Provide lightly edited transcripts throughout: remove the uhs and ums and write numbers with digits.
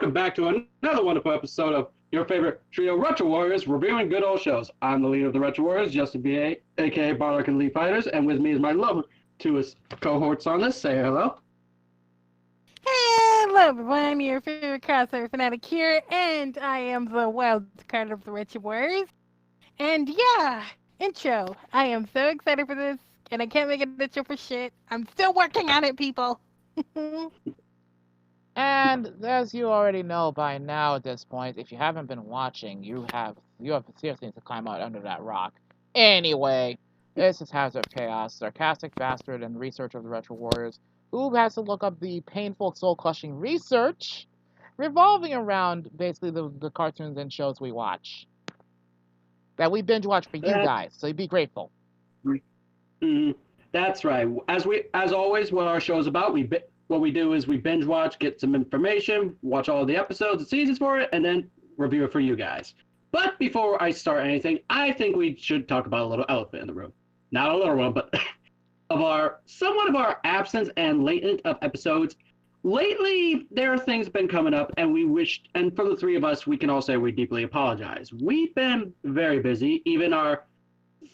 welcome back to another wonderful episode of your favorite trio, Retro Warriors, reviewing good old shows. I'm the leader of the Retro Warriors, Justin B.A., a.k.a. Barlock and Lee Fighters, and with me is my lovely two cohorts on this. Say hello. Hello, everyone. I'm your favorite crossover fanatic here, and I am the wild card of the Retro Warriors. And yeah, intro. I am so excited for this, and I can't make an intro for shit. I'm still working on it, people. And as you already know by now at this point, if you haven't been watching, you have seriously to climb out under that rock. Anyway, this is Hazard of Chaos, sarcastic bastard and researcher of the Retro Warriors, who has to look up the painful, soul-crushing research revolving around basically the cartoons and shows we watch. That we binge watch for you guys, so be grateful. That's right. As always, what our show is about, what we do is we binge watch, get some information, watch all the episodes and seasons for it, and then review it for you guys. But before I start anything, I think we should talk about a little elephant in the room. Not a little one, but somewhat of our absence and latent of episodes. Lately, there are things been coming up, and and for the three of us, we can all say we deeply apologize. We've been very busy. Even our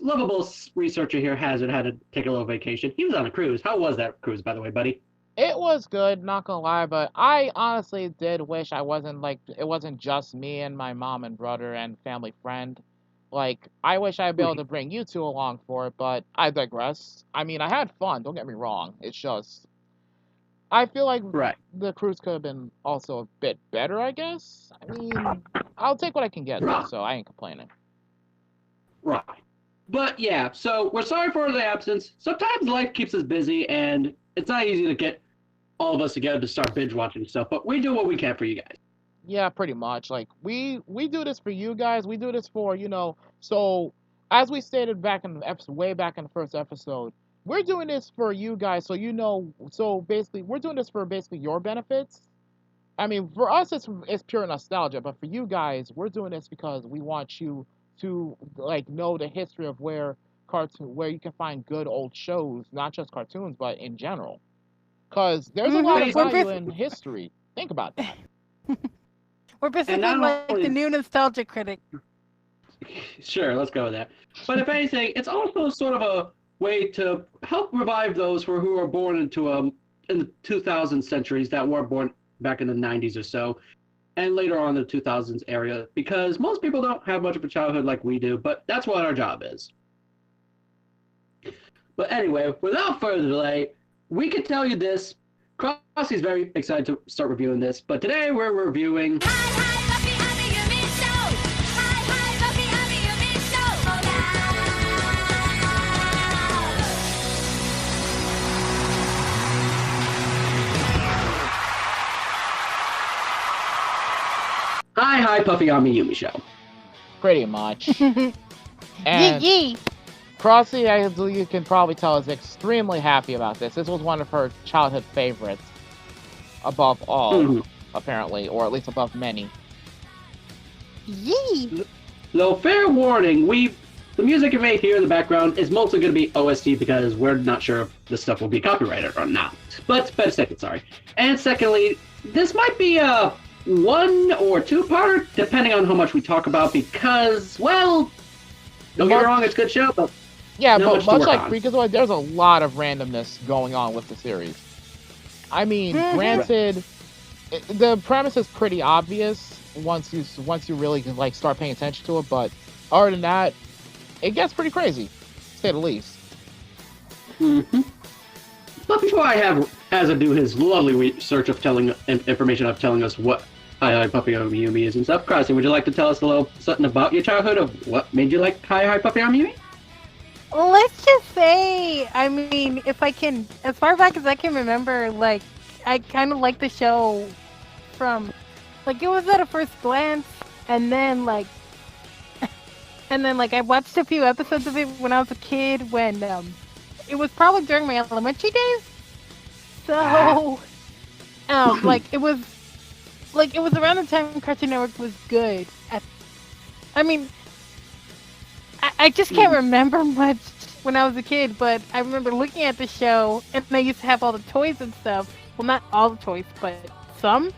lovable researcher here had to take a little vacation. He was on a cruise. How was that cruise, by the way, buddy? It was good, not gonna lie, but I honestly did wish it wasn't just me and my mom and brother and family friend. Like, I wish I'd be able to bring you two along for it, but I digress. I mean, I had fun, don't get me wrong. It's just, I feel like the cruise could have been also a bit better, I guess. I mean, I'll take what I can get, though, so I ain't complaining. Right. But yeah, so we're sorry for the absence. Sometimes life keeps us busy, and it's not easy to get all of us together to start binge watching stuff, but we do what we can for you guys. Yeah, pretty much. Like, we do this for you guys. We do this for, so as we stated back in the episode, way back in the first episode, we're doing this for you guys, so basically, we're doing this for basically your benefits. I mean, for us, it's pure nostalgia, but for you guys, we're doing this because we want you to, like, know the history of where you can find good old shows, not just cartoons, but in general. Because there's a lot of value in history. Think about that. We're basically like the new nostalgia critic. Sure, let's go with that. But if anything, it's also sort of a way to help revive those who are born in the 2000 centuries that weren't born back in the 90s or so, and later on in the 2000s area, because most people don't have much of a childhood like we do, but that's what our job is. But anyway, without further delay, we can tell you this. Crossy's very excited to start reviewing this, but today we're reviewing Hi Puffy AmiYumi Show! Hi Puffy AmiYumi Show! Hi Puffy AmiYumi Show. Pretty much. And Yee! Crossy, you can probably tell, is extremely happy about this. This was one of her childhood favorites, above all, apparently, or at least above many. Yee! So, fair warning, the music you may hear in the background is mostly going to be OST because we're not sure if this stuff will be copyrighted or not. But, sorry. And secondly, this might be a 1 or 2-parter, depending on how much we talk about, because, well, don't get me wrong, it's a good show, but yeah, but much like Freakazoid, there's a lot of randomness going on with the series. I mean, granted, the premise is pretty obvious once you really like start paying attention to it, but other than that, it gets pretty crazy, to say the least. But before I have Hazza do his lovely research of telling us what Hi Puffy AmiYumi is and stuff, Crossy, would you like to tell us a little something about your childhood of what made you like Hi Puffy AmiYumi? Let's just say, I mean, if I can, as far back as I can remember, like, I kind of liked the show from, like, it was at a first glance, and then, like, I watched a few episodes of it when I was a kid, when, it was probably during my elementary days, so, it was around the time Cartoon Network was good. I just can't remember much when I was a kid, but I remember looking at the show, and they used to have all the toys and stuff. Well, not all the toys, but some.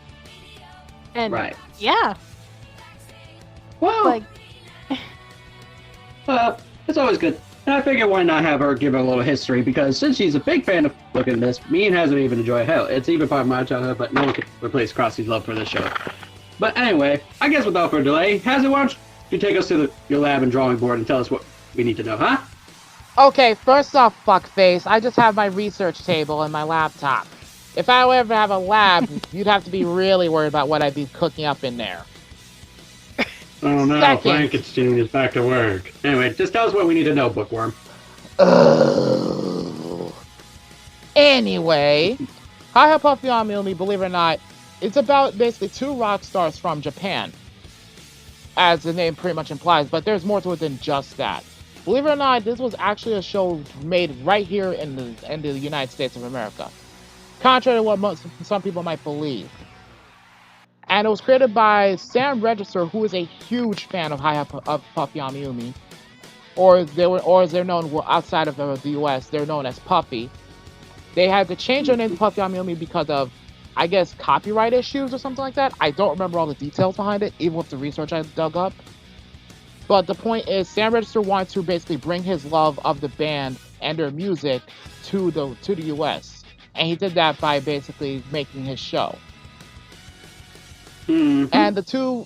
And Right. yeah, Well, like it's always good. And I figure why not have her give her a little history, because since she's a big fan of looking at this, me and hasn't even enjoyed hell. It's even part of my childhood, but no one can replace Crosty's love for this show. But anyway, I guess without further delay, Hazard, why don't you take us to your lab and drawing board and tell us what we need to know, huh? Okay, first off, fuckface, I just have my research table and my laptop. If I were ever have a lab, you'd have to be really worried about what I'd be cooking up in there. Oh no, Second. Frankenstein is back to work. Anyway, just tell us what we need to know, Bookworm. Anyway, Hi Puffy AmiYumi, believe it or not, it's about basically two rock stars from Japan, as the name pretty much implies, but there's more to it than just that. Believe it or not, this was actually a show made right here in the United States of America, contrary to what some people might believe. And it was created by Sam Register, who is a huge fan of Puffy AmiYumi, or as they're known outside of the U.S., they're known as Puffy. They had to change their name to Puffy AmiYumi because of, I guess, copyright issues or something like that. I don't remember all the details behind it, even with the research I dug up. But the point is, Sam Register wanted to basically bring his love of the band and their music to the U.S., and he did that by basically making his show. Mm-hmm. And the two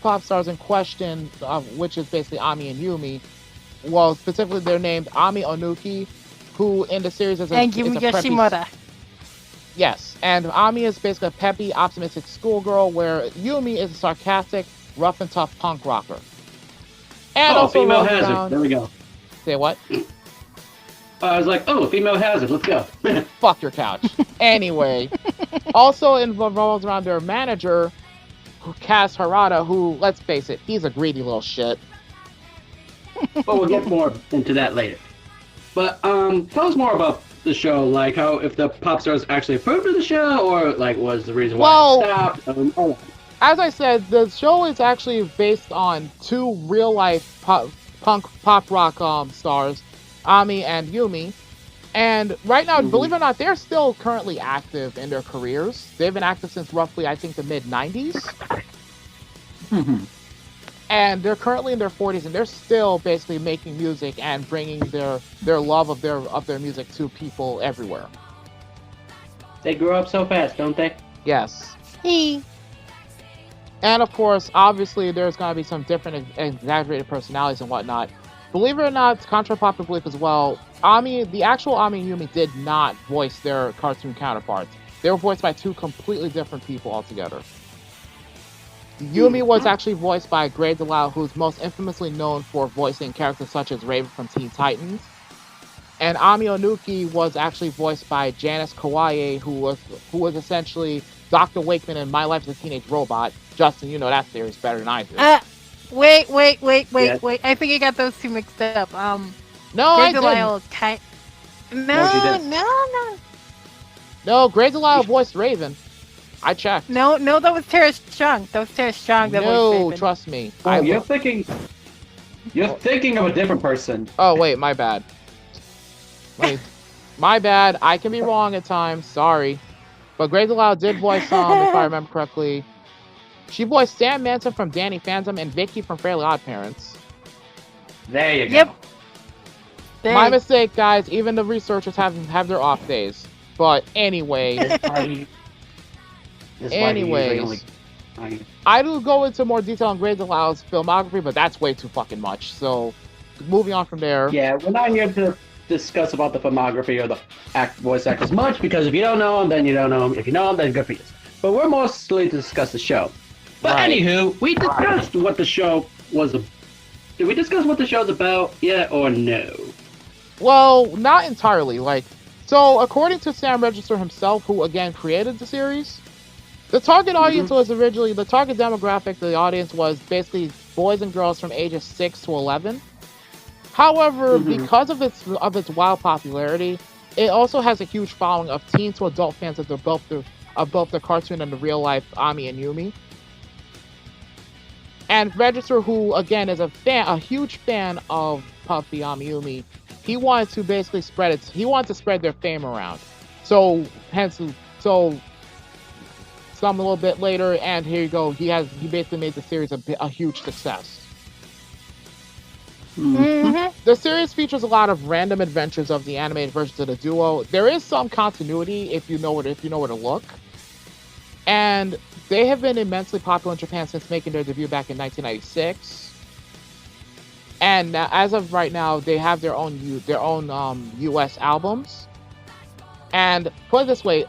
pop stars in question, which is basically Ami and Yumi, well, specifically they're named Ami Onuki, who in the series is and Yumi Yoshimura. Yes, and Ami is basically a peppy, optimistic schoolgirl, where Yumi is a sarcastic, rough and tough punk rocker. And also female hazard. There we go. Say what? I was like, oh, female hazard. Let's go. Fuck your couch. Anyway, also revolves around their manager, Kaz Harada, who, let's face it, he's a greedy little shit. But we'll get more into that later. But tell us more about the show, like how if the pop stars actually approved of the show, or like was the reason why it stopped. As I said, the show is actually based on two real-life pop rock stars, Ami and Yumi. And right now, believe it or not, they're still currently active in their careers. They've been active since roughly, I think, the mid-90s. And they're currently in their 40s, and they're still basically making music and bringing their love of their music to people everywhere. They grew up so fast, don't they? Yes. And of course, obviously, there's going to be some different exaggerated personalities and whatnot. Believe it or not, contrary to popular belief as well, the actual Ami and Yumi did not voice their cartoon counterparts. They were voiced by two completely different people altogether. Yumi was actually voiced by Grey DeLisle, who's most infamously known for voicing characters such as Raven from Teen Titans. And Ami Onuki was actually voiced by Janice Kawaii, who was essentially Dr. Wakeman in My Life as a Teenage Robot. Justin, you know that series better than I do. Wait. I think you got those two mixed up. No, Grey I DeLisle didn't. No. No, Grey DeLisle voiced Raven. I checked. No, that was Tara Strong. That voiced Raven. Trust me. Oh, you're thinking of a different person. Oh, wait, my bad. My bad. I can be wrong at times. Sorry. But Grey DeLisle did voice if I remember correctly. She voiced Sam Manson from Danny Phantom and Vicky from Fairly Odd Parents. There you go. Yep. Dang. My mistake, guys. Even the researchers have their off days. But anyway. I do go into more detail on Grey DeLisle's filmography, but that's way too fucking much. So, moving on from there. Yeah, we're not here to discuss about the filmography or the voice actors much, because if you don't know them, then you don't know them. If you know them, then good for you. But we're mostly to discuss the show. But anywho, we discussed what the show was. Did we discuss what the show's about yet, or no? Well, not entirely. So according to Sam Register himself, who again created the series, the target audience was originally, the target demographic of the audience was basically boys and girls from ages 6 to 11. However, because of its wild popularity, it also has a huge following of teen to adult fans of both the cartoon and the real life Ami and Yumi. And Register, who again is a huge fan of Puffy AmiYumi, he wanted to basically spread their fame around. So some a little bit later, and here you go. He basically made the series a huge success. The series features a lot of random adventures of the animated versions of the duo. There is some continuity if you know where to look. And they have been immensely popular in Japan since making their debut back in 1996. And as of right now, they have their own US albums. And put it this way,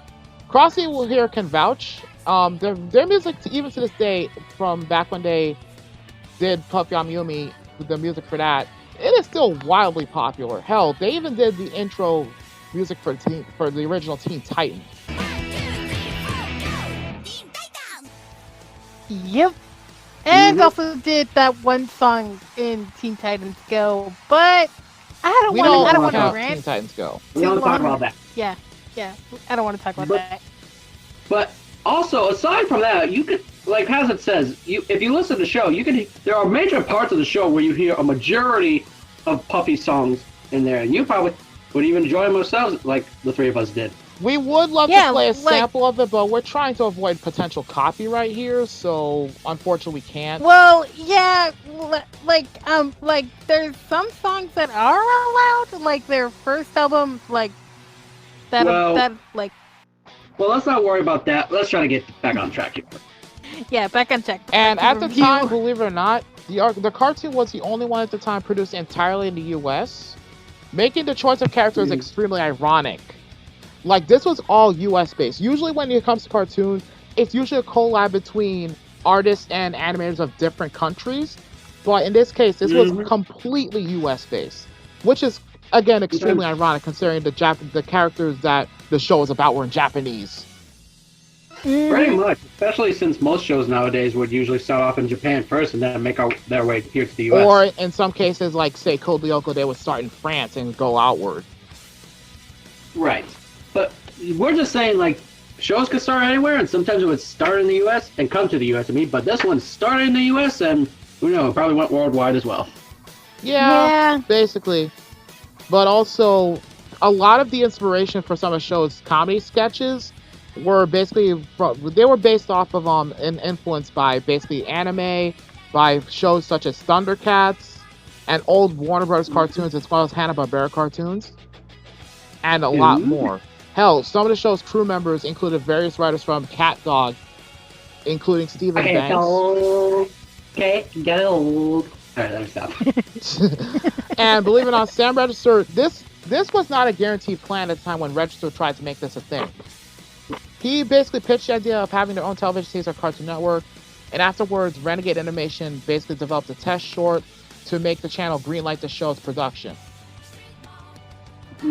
Crossy will here can vouch. Their music, even to this day, from back when they did Puffy AmiYumi, the music for that, it is still wildly popular. Hell, they even did the intro music for the original Teen Titans. Yep. And also did that one song in Teen Titans Go, but I don't want to rant. Teen Titans Go. We don't talk about that. Yeah. I don't want to talk about that. But also, aside from that, you could, like Hazard says, if you listen to the show, there are major parts of the show where you hear a majority of Puffy songs in there, and you probably would even enjoy them yourselves, like the three of us did. We would love to play a sample of it, but we're trying to avoid potential copyright here, so unfortunately we can't. Well, yeah, like there's some songs that are allowed, like their first album, like that. Well, let's not worry about that. Let's try to get back on track here. Yeah, back on track. And at the time, believe it or not, the cartoon was the only one at the time produced entirely in the US, making the choice of characters extremely ironic. Like, this was all US based. Usually when it comes to cartoons, it's usually a collab between artists and animators of different countries. But in this case, this was completely US based, which is, again, extremely ironic considering the characters that the show is about were in Japanese. Pretty much, especially since most shows nowadays would usually start off in Japan first and then make their way here to the US. Or in some cases, like, say, Code Lyoko, they would start in France and go outward. Right. But we're just saying, like, shows could start anywhere, and sometimes it would start in the U.S. and come to the U.S. But this one started in the U.S. and, who knows, it probably went worldwide as well. Yeah, basically. But also, a lot of the inspiration for some of the show's comedy sketches were basically based off of and influenced by basically anime, by shows such as Thundercats, and old Warner Bros. Cartoons, as well as Hanna-Barbera cartoons, and a lot more. Hell, some of the show's crew members included various writers from Cat Dog, including Stephen Banks. Okay, get old. Alright, let me stop. And believe it or not, Sam Register, this was not a guaranteed plan at the time when Register tried to make this a thing. He basically pitched the idea of having their own television series on Cartoon Network, and afterwards, Renegade Animation basically developed a test short to make the channel greenlight the show's production.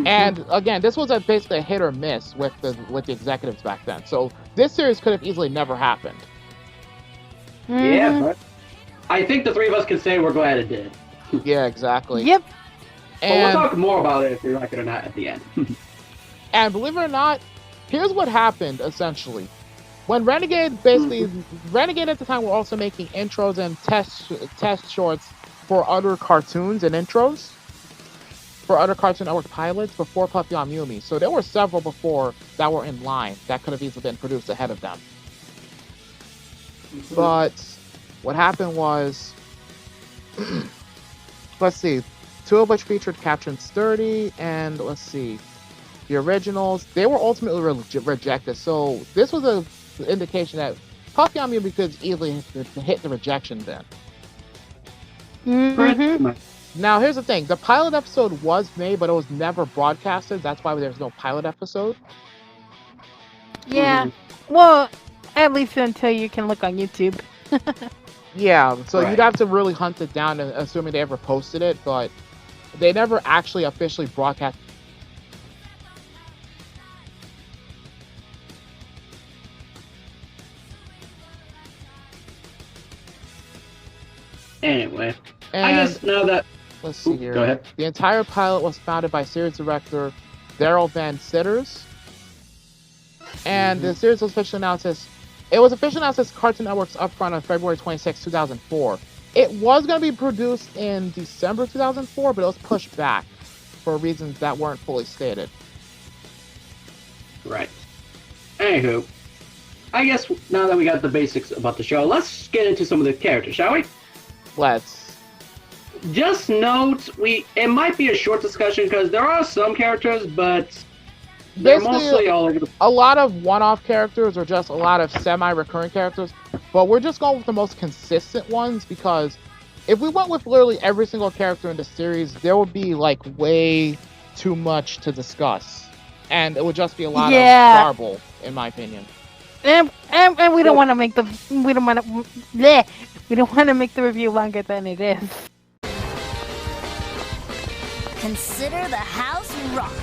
And again, this was basically a hit or miss with the executives back then. So this series could have easily never happened. Yeah, but I think the three of us can say we're glad it did. Yeah, exactly. Yep. But we'll talk more about it if you like it or not at the end. And believe it or not, here's what happened essentially. When Renegade Renegade at the time were also making intros and test shorts for other cartoons and intros. For other Cartoon Network pilots before Puffy AmiYumi. So there were several before that were in line that could have easily been produced ahead of them. But what happened was, let's see, two of which featured Captain Sturdy, and let's see, the originals, they were ultimately rejected. So this was an indication that Puffy AmiYumi could easily hit the rejection bin. Now, here's the thing. The pilot episode was made, but it was never broadcasted. That's why there's no pilot episode. Yeah. Well, at least until you can look on YouTube. Yeah, so you'd have to really hunt it down, assuming they ever posted it, but they never actually officially broadcast. Anyway, And I guess now that... let's see here. Go ahead. The entire pilot was founded by series director Daryl Van Sitters. And the series was officially announced as Cartoon Network's upfront on February 26, 2004. It was going to be produced in December 2004, but it was pushed back for reasons that weren't fully stated. Right. Anywho, I guess now that we got the basics about the show, let's get into some of the characters, shall we? Let's. Just note, it might be a short discussion because there are some characters, but they're Basically, mostly all over the... a lot of one-off characters or just a lot of semi-recurring characters, but we're just going with the most consistent ones because if we went with literally every single character in the series, there would be like way too much to discuss, and it would just be a lot of garble, in my opinion. And we don't want to make the we don't want to make the review longer than it is. Consider the house rocked.